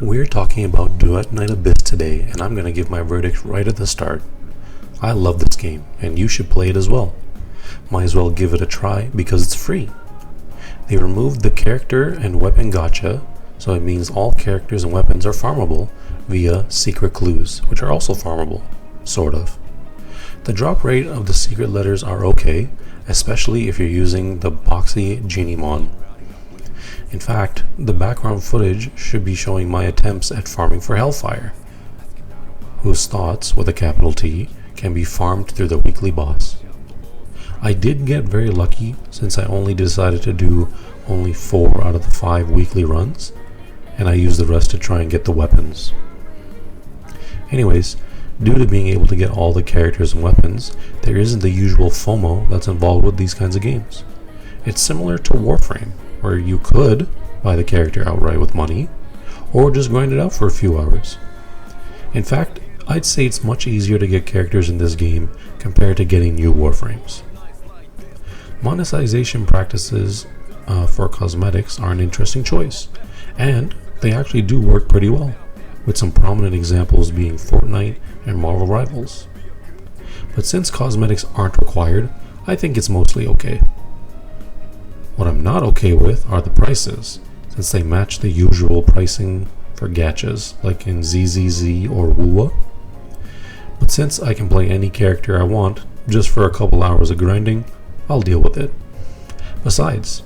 We're talking about Duet Night Abyss today, and I'm going to give my verdict right at the start. I love this game, and you should play it as well. Might as well give it a try because it's free. They removed the character and weapon gacha, so it means all characters and weapons are farmable via secret clues, which are also farmable, sort of. The drop rate of the secret letters are okay, especially if you're using the boxy Genimon. In fact, the background footage should be showing my attempts at farming for Hellfire, whose thoughts, with a capital T, can be farmed through the weekly boss. I did get very lucky since I only decided to do only 4 out of the 5 weekly runs, and I used the rest to try and get the weapons. Anyways, due to being able to get all the characters and weapons, there isn't the usual FOMO that's involved with these kinds of games. It's similar to Warframe, where you could buy the character outright with money, or just grind it out for a few hours. In fact, I'd say it's much easier to get characters in this game compared to getting new Warframes. Monetization practices for cosmetics are an interesting choice, and they actually do work pretty well, with some prominent examples being Fortnite and Marvel Rivals. But since cosmetics aren't required, I think it's mostly okay. What I'm not okay with are the prices, since they match the usual pricing for gachas, like in ZZZ or WUWA. But since I can play any character I want, just for a couple hours of grinding, I'll deal with it. Besides,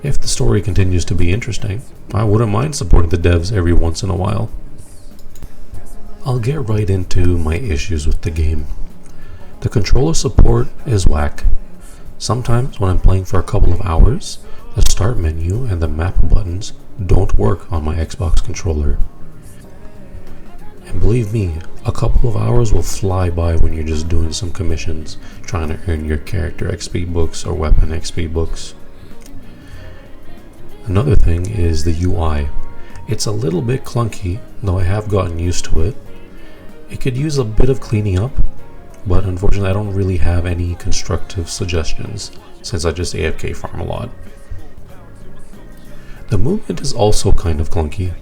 if the story continues to be interesting, I wouldn't mind supporting the devs every once in a while. I'll get right into my issues with the game. The controller support is whack. Sometimes when I'm playing for a couple of hours, the start menu and the map buttons don't work on my Xbox controller. And believe me, a couple of hours will fly by when you're just doing some commissions, trying to earn your character XP books or weapon XP books. Another thing is the UI. It's a little bit clunky, though I have gotten used to it. It could use a bit of cleaning up, but unfortunately I don't really have any constructive suggestions since I just AFK farm a lot. The movement is also kind of clunky.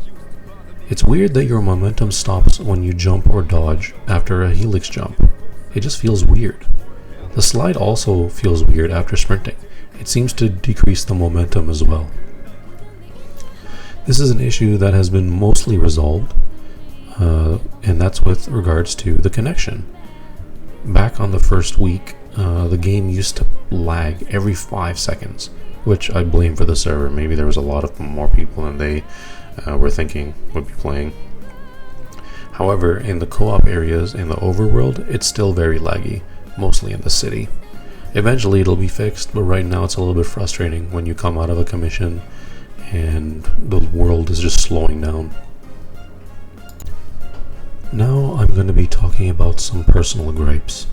It's weird that your momentum stops when you jump or dodge after a helix jump. It just feels weird. The slide also feels weird after sprinting. It seems to decrease the momentum as well. This is an issue that has been mostly resolved, and that's with regards to the connection. Back on the first week, the game used to lag every 5 seconds, which I blame for the server. Maybe there was a lot of more people than they were thinking would be playing. However, in the co-op areas in the overworld, it's still very laggy, mostly in the city. Eventually it'll be fixed, but right now it's a little bit frustrating when you come out of a commission and the world is just slowing down. Now I'm going to be talking about some personal gripes.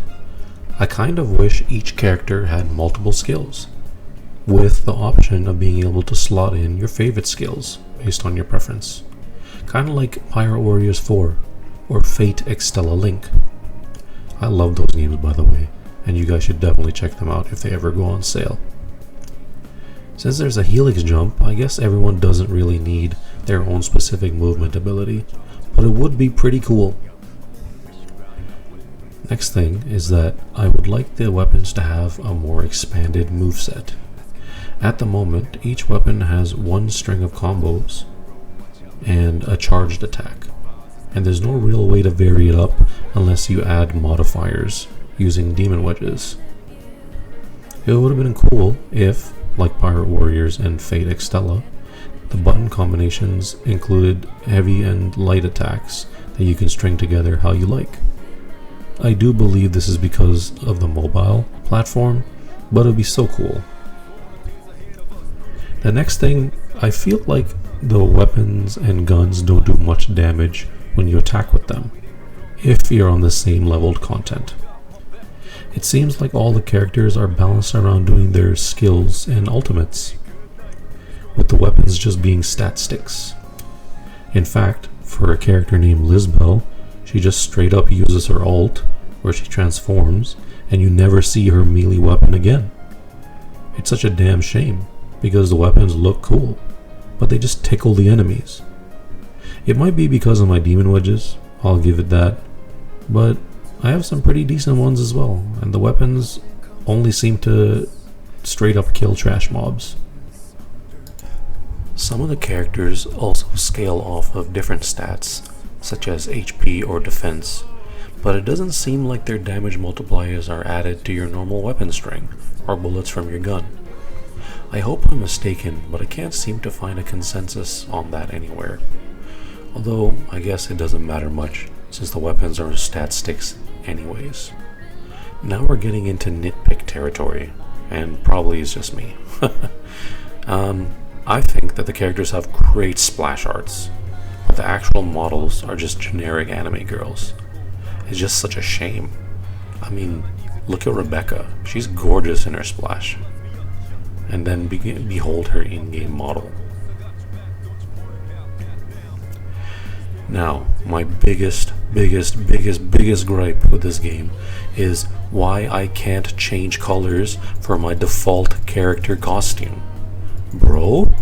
I kind of wish each character had multiple skills, with the option of being able to slot in your favorite skills based on your preference. Kind of like Pirate Warriors 4 or Fate Extella Link. I love those games, by the way, and you guys should definitely check them out if they ever go on sale. Since there's a helix jump, I guess everyone doesn't really need their own specific movement ability, but it would be pretty cool. Next thing is that I would like the weapons to have a more expanded moveset. At the moment, each weapon has one string of combos and a charged attack, and there's no real way to vary it up unless you add modifiers using demon wedges. It would have been cool if, like Pirate Warriors and Fate Extella, the button combinations included heavy and light attacks that you can string together how you like. I do believe this is because of the mobile platform, but it would be so cool. The next thing, I feel like the weapons and guns don't do much damage when you attack with them, if you're on the same leveled content. It seems like all the characters are balanced around doing their skills and ultimates, with the weapons just being stat sticks. In fact, for a character named Lizbel, she just straight up uses her ult, where she transforms, and you never see her melee weapon again. It's such a damn shame, because the weapons look cool, but they just tickle the enemies. It might be because of my demon wedges, I'll give it that, but I have some pretty decent ones as well, and the weapons only seem to straight up kill trash mobs. Some of the characters also scale off of different stats, such as HP or defense, but it doesn't seem like their damage multipliers are added to your normal weapon string, or bullets from your gun. I hope I'm mistaken, but I can't seem to find a consensus on that anywhere. Although, I guess it doesn't matter much, since the weapons are stat sticks anyways. Now we're getting into nitpick territory, and probably it's just me. I think that the characters have great splash arts, but the actual models are just generic anime girls. It's just such a shame. I mean, look at Rebecca. She's gorgeous in her splash. And then behold her in-game model. Now, my biggest gripe with this game is why I can't change colors for my default character costume. Bro,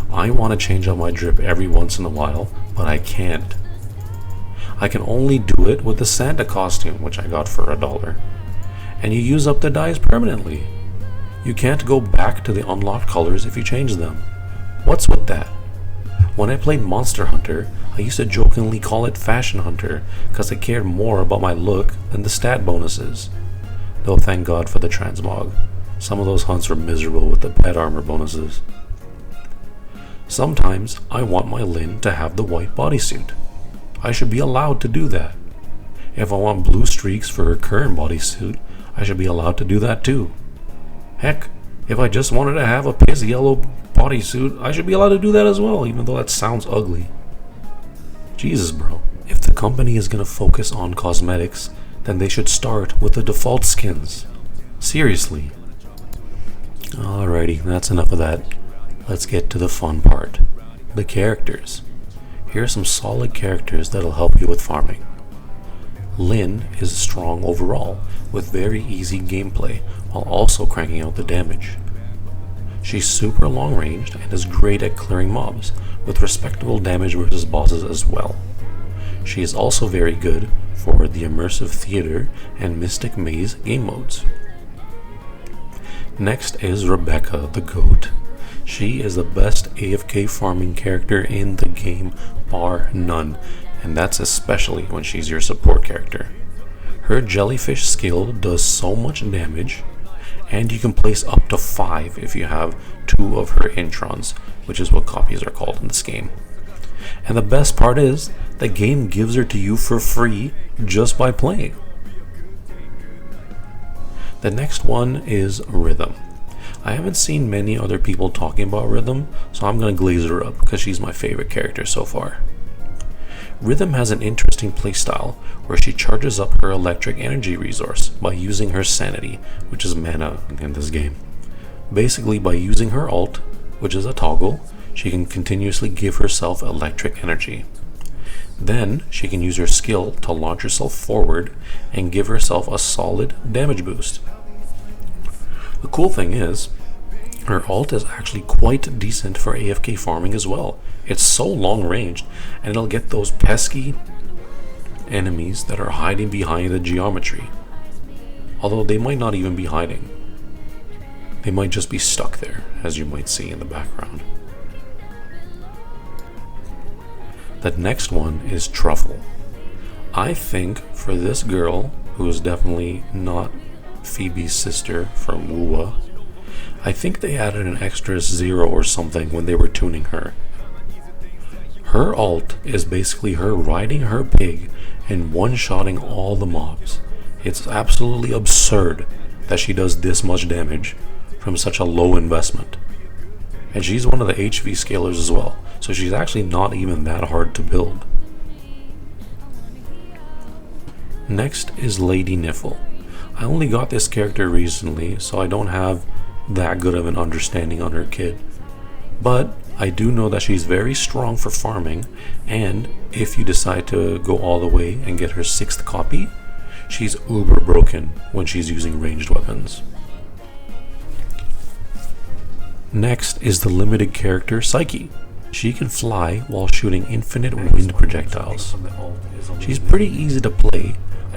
I want to change out my drip every once in a while, but I can't. I can only do it with the Santa costume, which I got for $1. And you use up the dyes permanently. You can't go back to the unlocked colors if you change them. What's with that? When I played Monster Hunter, I used to jokingly call it Fashion Hunter because I cared more about my look than the stat bonuses. Though thank God for the transmog. Some of those hunts were miserable with the pet armor bonuses. Sometimes I want my Lyn to have the white bodysuit. I should be allowed to do that. If I want blue streaks for her current bodysuit, I should be allowed to do that too. Heck, if I just wanted to have a piss yellow bodysuit, I should be allowed to do that as well, even though that sounds ugly. Jesus, bro. If the company is gonna focus on cosmetics, then they should start with the default skins. Seriously. Alrighty, that's enough of that. Let's get to the fun part. The characters. Here are some solid characters that'll help you with farming. Lyn is strong overall, with very easy gameplay, while also cranking out the damage. She's super long ranged and is great at clearing mobs, with respectable damage versus bosses as well. She is also very good for the immersive theater and Mystic Maze game modes. Next is Rebecca the Goat. She is the best AFK farming character in the game, bar none, and that's especially when she's your support character. Her jellyfish skill does so much damage, and you can place up to 5 if you have 2 of her introns, which is what copies are called in this game. And the best part is, the game gives her to you for free just by playing. The next one is Rhythm. I haven't seen many other people talking about Rhythm, so I'm gonna glaze her up because she's my favorite character so far. Rhythm has an interesting playstyle where she charges up her electric energy resource by using her sanity, which is mana in this game. Basically, by using her ult, which is a toggle, she can continuously give herself electric energy. Then she can use her skill to launch herself forward and give herself a solid damage boost. The cool thing is, her ult is actually quite decent for AFK farming as well. It's so long ranged, and it'll get those pesky enemies that are hiding behind the geometry. Although they might not even be hiding. They might just be stuck there, as you might see in the background. The next one is Truffle. I think for this girl, who is definitely not Phoebe's sister from Wuwa, I think they added an extra 0 or something when they were tuning her. Her ult is basically her riding her pig and one-shotting all the mobs. It's absolutely absurd that she does this much damage from such a low investment. And she's one of the HV scalers as well, so she's actually not even that hard to build. Next is Lady Niffle. I only got this character recently, so I don't have that good of an understanding on her kit. But I do know that she's very strong for farming, and if you decide to go all the way and get her 6th copy, she's uber broken when she's using ranged weapons. Next is the limited character Psyche. She can fly while shooting infinite wind projectiles. She's pretty easy to play,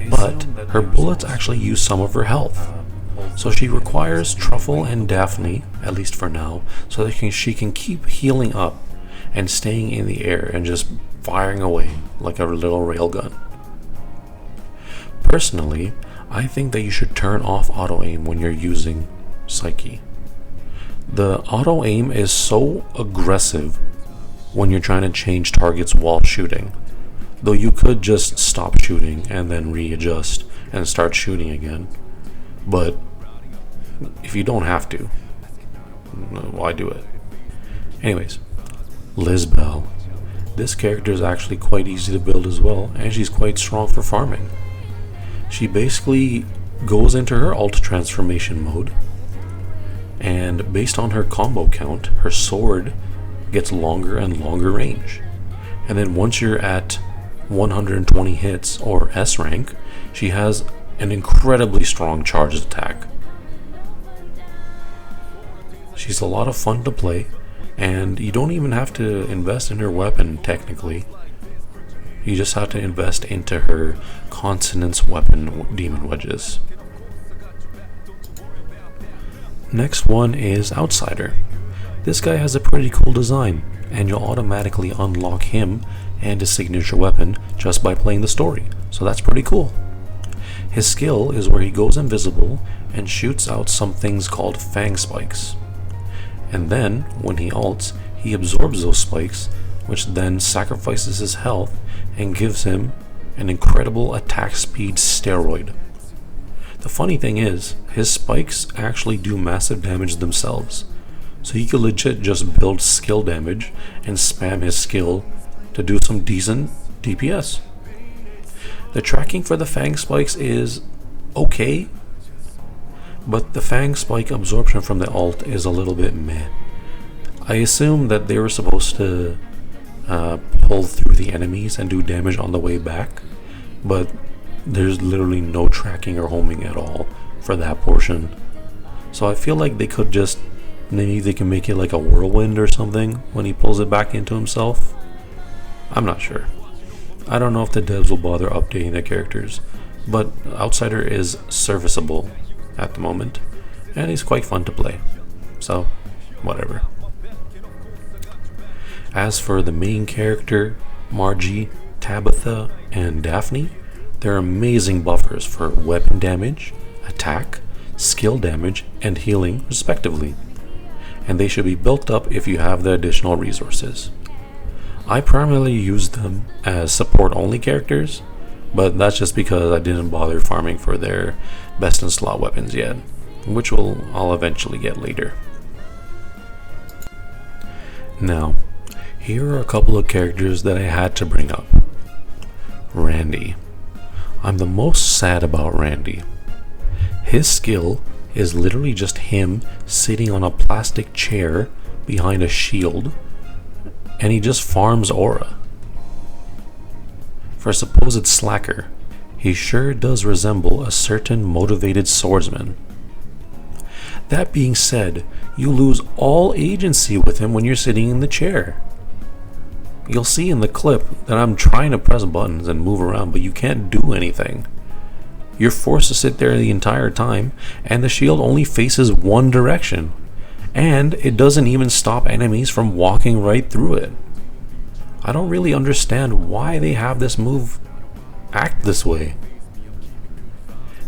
but her bullets actually use some of her health. So she requires Truffle and Daphne, at least for now, so that she can keep healing up and staying in the air and just firing away like a little railgun. Personally, I think that you should turn off auto-aim when you're using Psyche. The auto-aim is so aggressive when you're trying to change targets while shooting, though you could just stop shooting and then readjust and start shooting again. But if you don't have to, why do it? Anyways, Lisbel. This character is actually quite easy to build as well, and she's quite strong for farming. She basically goes into her alt transformation mode, and based on her combo count, her sword gets longer and longer range. And then once you're at 120 hits or S rank, she has an incredibly strong charged attack. She's a lot of fun to play, and you don't even have to invest in her weapon technically. You just have to invest into her consonance weapon, demon wedges. Next one is Outsider. This guy has a pretty cool design, and you'll automatically unlock him and his signature weapon just by playing the story, so that's pretty cool. His skill is where he goes invisible and shoots out some things called fang spikes. And then, when he ults, he absorbs those spikes, which then sacrifices his health and gives him an incredible attack speed steroid. The funny thing is, his spikes actually do massive damage themselves, so he could legit just build skill damage and spam his skill to do some decent DPS. The tracking for the Fang spikes is okay, but the Fang spike absorption from the alt is a little bit meh. I assume that they were supposed to pull through the enemies and do damage on the way back, but there's literally no tracking or homing at all for that portion. So I feel like they could just, maybe they can make it like a whirlwind or something when he pulls it back into himself. I'm not sure. I don't know if the devs will bother updating their characters, but Outsider is serviceable at the moment, and he's quite fun to play. So, whatever. As for the main character, Margie, Tabitha, and Daphne, they're amazing buffers for weapon damage, attack, skill damage, and healing, respectively. And they should be built up if you have the additional resources. I primarily use them as support-only characters, but that's just because I didn't bother farming for their best-in-slot weapons yet, which I'll eventually get later. Now, here are a couple of characters that I had to bring up. Randy. I'm the most sad about Randy. His skill is literally just him sitting on a plastic chair behind a shield, and he just farms aura. For a supposed slacker, he sure does resemble a certain motivated swordsman. That being said, you lose all agency with him when you're sitting in the chair. You'll see in the clip that I'm trying to press buttons and move around, but you can't do anything. You're forced to sit there the entire time, and the shield only faces one direction, and it doesn't even stop enemies from walking right through it. I don't really understand why they have this move act this way.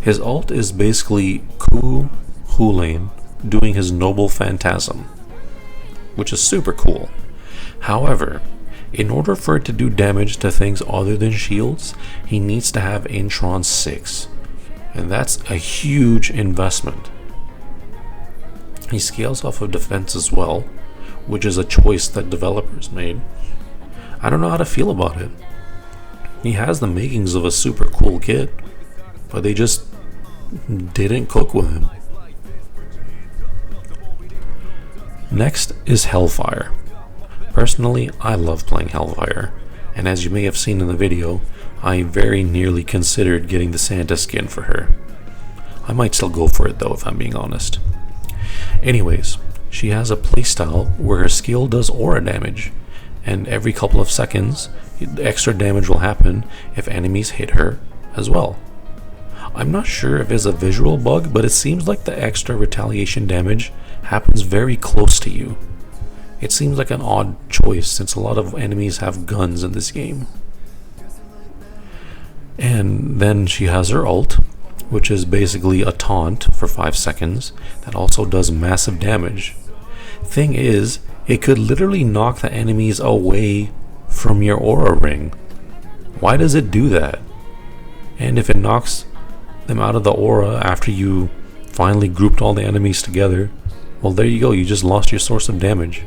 His ult is basically Ku Hulain doing his Noble Phantasm, which is super cool. However, in order for it to do damage to things other than shields, he needs to have Intron 6, and that's a huge investment. He scales off of defense as well, which is a choice that developers made. I don't know how to feel about it. He has the makings of a super cool kid, but they just didn't cook with him. Next is Hellfire. Personally, I love playing Hellfire, and as you may have seen in the video, I very nearly considered getting the Santa skin for her. I might still go for it though, if I'm being honest. Anyways, she has a playstyle where her skill does aura damage, and every couple of seconds extra damage will happen if enemies hit her as well. I'm not sure if it's a visual bug, but it seems like the extra retaliation damage happens very close to you. It seems like an odd choice since a lot of enemies have guns in this game. And then she has her ult, which is basically a taunt for 5 seconds that also does massive damage. Thing is, it could literally knock the enemies away from your aura ring. Why does it do that? And if it knocks them out of the aura after you finally grouped all the enemies together, well, there you go, you just lost your source of damage.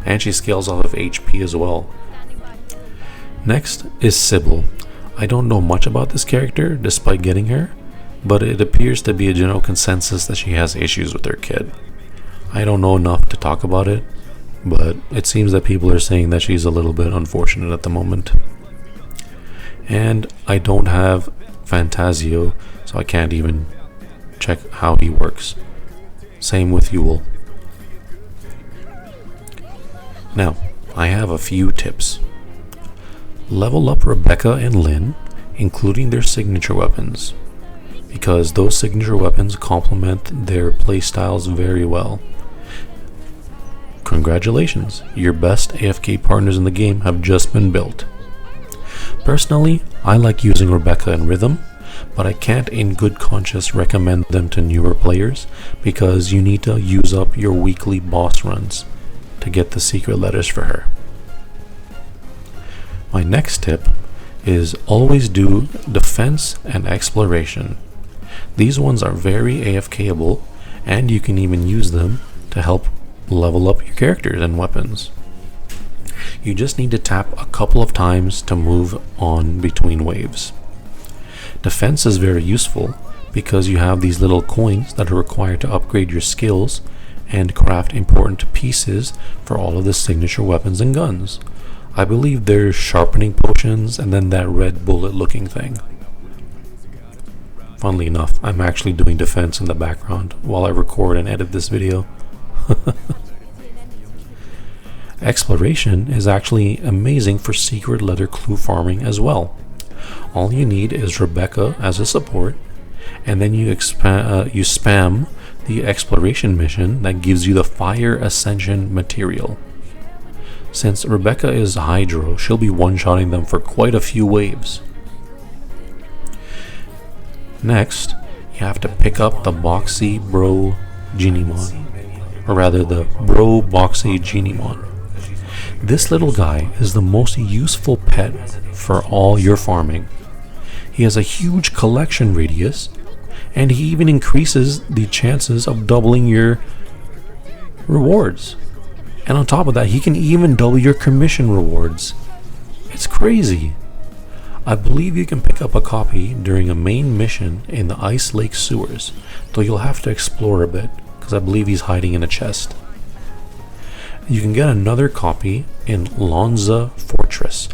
And she scales off of HP as well. Next is Sybil. I don't know much about this character despite getting her, but it appears to be a general consensus that she has issues with her kid. I don't know enough to talk about it, but it seems that people are saying that she's a little bit unfortunate at the moment. And I don't have Fantasio, so I can't even check how he works. Same with Yule. Now, I have a few tips. Level up Rebecca and Lynn, including their signature weapons, because those signature weapons complement their playstyles very well. Congratulations, your best AFK partners in the game have just been built. Personally, I like using Rebecca and Rhythm, but I can't in good conscience recommend them to newer players because you need to use up your weekly boss runs to get the secret letters for her. My next tip is always do defense and exploration. These ones are very AFKable, and you can even use them to help level up your characters and weapons. You just need to tap a couple of times to move on between waves. Defense is very useful because you have these little coins that are required to upgrade your skills and craft important pieces for all of the signature weapons and guns. I believe there's sharpening potions and then that red bullet looking thing. Funnily enough, I'm actually doing defense in the background while I record and edit this video. Exploration is actually amazing for secret leather clue farming as well. All you need is Rebecca as a support, and then you spam the exploration mission that gives you the Fire Ascension material. Since Rebecca is Hydro, she'll be one-shotting them for quite a few waves. Next, you have to pick up the Boxy Bro Genimon, or rather the Bro Boxy Genimon. This little guy is the most useful pet for all your farming. He has a huge collection radius, and he even increases the chances of doubling your rewards. And on top of that, he can even double your commission rewards. It's crazy. I believe you can pick up a copy during a main mission in the Ice Lake sewers, though you'll have to explore a bit, because I believe he's hiding in a chest. You can get another copy in Lonza Fortress,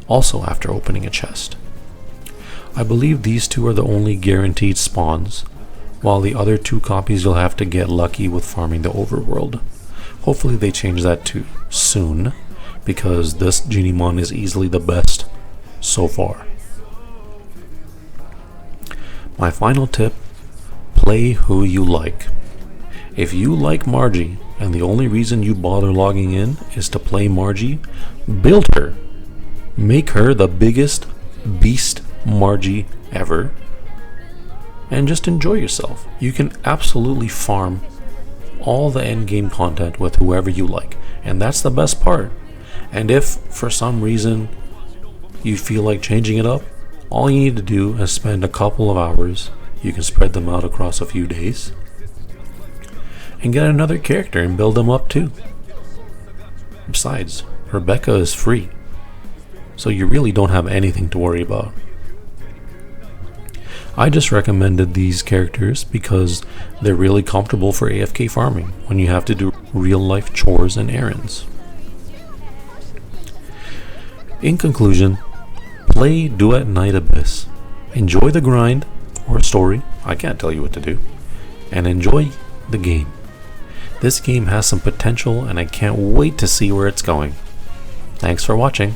also after opening a chest. I believe these two are the only guaranteed spawns, while the other 2 copies you'll have to get lucky with farming the overworld. Hopefully they change that too soon, because this Genimon is easily the best so far. My final tip, play who you like. If you like Margie, and the only reason you bother logging in is to play Margie, build her. Make her the biggest beast Margie ever, and just enjoy yourself. You can absolutely farm all the endgame content with whoever you like, and that's the best part. And if for some reason you feel like changing it up, all you need to do is spend a couple of hours. You can spread them out across a few days and get another character and build them up too. Besides, Rebecca is free, so you really don't have anything to worry about. I just recommended these characters because they're really comfortable for AFK farming when you have to do real life chores and errands. In conclusion, play Duet Night Abyss. Enjoy the grind or story, I can't tell you what to do, and enjoy the game. This game has some potential and I can't wait to see where it's going. Thanks for watching.